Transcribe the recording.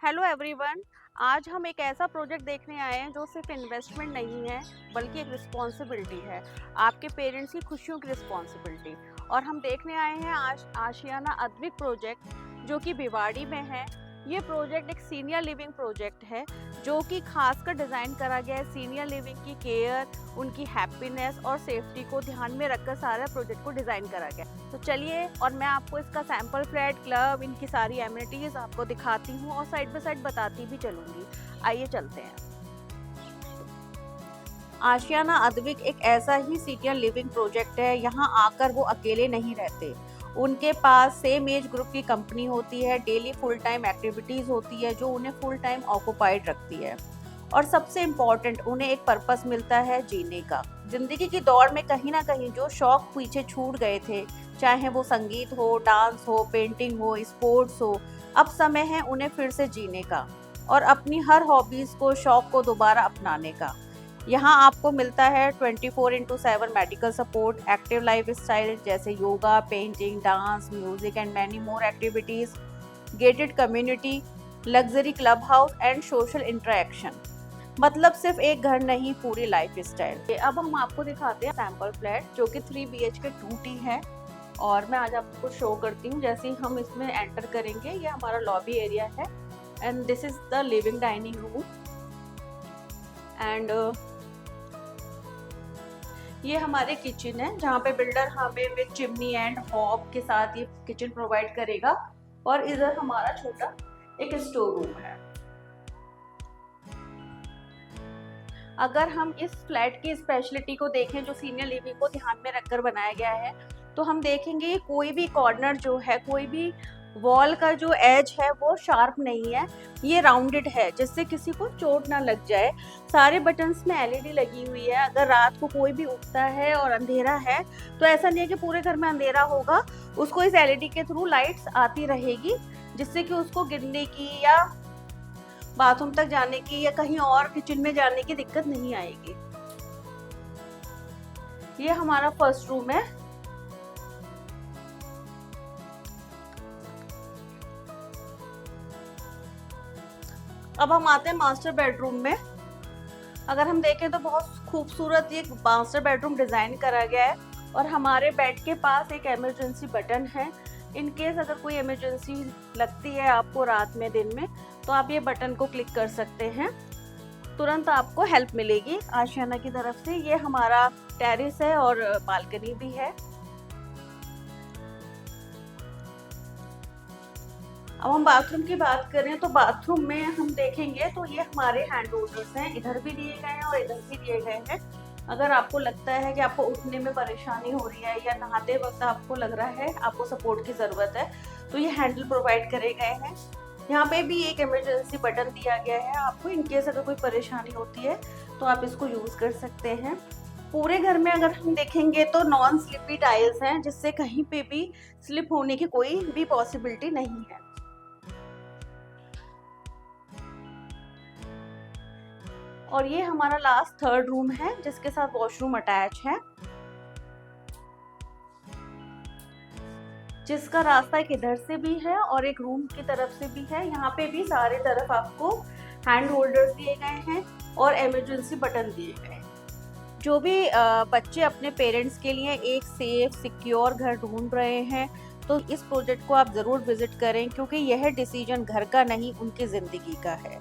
Hello everyone. आज हम एक ऐसा प्रोजेक्ट देखने आए हैं जो सिर्फ इन्वेस्टमेंट नहीं है बल्कि एक रिस्पॉन्सिबिलिटी है, आपके पेरेंट्स की खुशियों की रिस्पॉन्सिबिलिटी। और हम देखने आए हैं आज आशियाना अद्विक प्रोजेक्ट जो कि भिवाड़ी में है। ये प्रोजेक्ट एक सीनियर लिविंग प्रोजेक्ट है जो कि खासकर डिज़ाइन करा गया है सीनियर लिविंग की केयर, उनकी हैप्पीनेस और सेफ्टी को ध्यान में रखकर सारा प्रोजेक्ट को डिज़ाइन करा गया। तो चलिए और मैं आपको इसका सैंपल फ्लैट, क्लब, इनकी सारी एमिनिटीज़ आपको दिखाती हूँ और साइड बाय साइड बताती भी चलूँगी। आइए चलते हैं। आशियाना अद्विक एक ऐसा ही सीनियर लिविंग प्रोजेक्ट है। यहाँ आकर वो अकेले नहीं रहते, उनके पास सेम एज ग्रुप की कंपनी होती है, डेली फुल टाइम एक्टिविटीज़ होती है जो उन्हें फुल टाइम ऑक्यूपाइड रखती है। और सबसे इम्पॉर्टेंट, उन्हें एक पर्पस मिलता है जीने का। जिंदगी की दौड़ में कहीं ना कहीं जो शौक पीछे छूट गए थे, चाहे वो संगीत हो, डांस हो, पेंटिंग हो, स्पोर्ट्स हो, अब समय है उन्हें फिर से जीने का और अपनी हर हॉबीज को, शौक को दोबारा अपनाने का। यहाँ आपको मिलता है 24/7 medical support, active lifestyle जैसे yoga, painting, dance, music and many more activities, gated community, luxury club house and social interaction. मतलब सिर्फ एक घर नहीं, पूरी लाइफ स्टाइल। अब हम आपको दिखाते हैं सैंपल फ्लैट जो कि 3 BHK 2T है और मैं आज आपको शो करती हूँ। जैसे ही हम इसमें एंटर करेंगे, ये हमारा लॉबी एरिया है and this is the living dining room and ये हमारे किचन है जहाँ पे बिल्डर हमें विद चिमनी एंड हॉब के साथ ये किचन प्रोवाइड करेगा। और इधर हमारा छोटा एक स्टोर रूम है। अगर हम इस फ्लैट की स्पेशलिटी को देखें जो सीनियर लिविंग को ध्यान में रखकर बनाया गया है, तो हम देखेंगे कोई भी कॉर्नर जो है, कोई भी वॉल का जो एज है वो शार्प नहीं है, ये राउंडेड है जिससे किसी को चोट ना लग जाए। सारे बटन्स में LED लगी हुई है। अगर रात को कोई भी उठता है और अंधेरा है तो ऐसा नहीं है कि पूरे घर में अंधेरा होगा, उसको इस LED के थ्रू लाइट्स आती रहेगी जिससे कि उसको गिरने की या बाथरूम तक जाने की या कहीं और किचन में जाने की दिक्कत नहीं आएगी। ये हमारा फर्स्ट रूम है। अब हम आते हैं मास्टर बेडरूम में। अगर हम देखें तो बहुत खूबसूरत ये मास्टर बेडरूम डिजाइन करा गया है और हमारे बेड के पास एक इमरजेंसी बटन है। इन केस अगर कोई इमरजेंसी लगती है आपको रात में, दिन में, तो आप ये बटन को क्लिक कर सकते हैं, तुरंत आपको हेल्प मिलेगी आशियाना की तरफ से। ये हमारा टेरेस है और बालकनी भी है। अब हम बाथरूम की बात करें तो बाथरूम में हम देखेंगे तो ये हमारे हैंड होल्डर्स हैं, इधर भी दिए गए हैं और इधर भी दिए गए हैं। अगर आपको लगता है कि आपको उठने में परेशानी हो रही है या नहाते वक्त आपको लग रहा है आपको सपोर्ट की ज़रूरत है, तो ये हैंडल प्रोवाइड करे गए हैं। यहाँ पे भी एक इमरजेंसी बटन दिया गया है आपको, इनकेस अगर कोई परेशानी होती है तो आप इसको यूज़ कर सकते हैं। पूरे घर में अगर हम देखेंगे तो नॉन स्लिपी टाइल्स हैं जिससे कहीं पे भी स्लिप होने की कोई भी पॉसिबिलिटी नहीं है। और ये हमारा लास्ट थर्ड रूम है जिसके साथ वॉशरूम अटैच है, जिसका रास्ता एक इधर से भी है और एक रूम की तरफ से भी है। यहाँ पे भी सारे तरफ आपको हैंड होल्डर्स दिए गए हैं और इमरजेंसी बटन दिए गए हैं। जो भी बच्चे अपने पेरेंट्स के लिए एक सेफ सिक्योर घर ढूंढ रहे हैं तो इस प्रोजेक्ट को आप ज़रूर विजिट करें, क्योंकि यह डिसीजन घर का नहीं, उनकी ज़िंदगी का है।